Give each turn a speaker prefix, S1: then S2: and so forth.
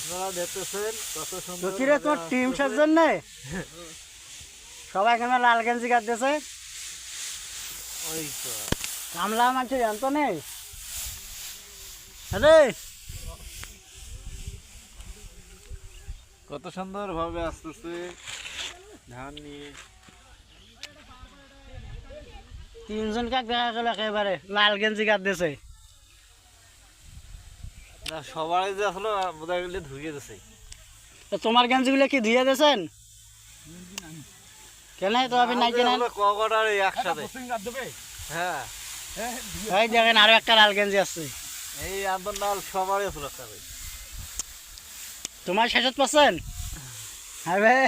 S1: আপনারা দেখতেছেন কত
S2: তো
S1: সুন্দর
S2: কিরে তোর টিম সাজছেন না সবাই কেন লাল গেঞ্জি কাটতেছে
S1: ওই তো
S2: কামলা মানছে জানতো নেই আরে
S1: কত সুন্দর ভাবে আসতেছে ধান নিয়ে।
S2: তিনজন কাক দেখা গেল একেবারে লাল গেঞ্জি কাটতেছে
S1: না সবাই যে আসলে বোধহয় গেলে ধুয়ে দিছে।
S2: তো তোমার গেঞ্জিগুলো কি ধুয়ে দিয়েছেন কেন তো আপনি নাই কেন
S1: কটার একসাথে হ্যাঁ
S2: এই দেখেন আরো একটা লাল গেঞ্জি আছে
S1: এই আন্দোলন লাল সবারই আসলে একটা
S2: তোমার শেষত পাচ্ছেন হ্যাঁ ভাই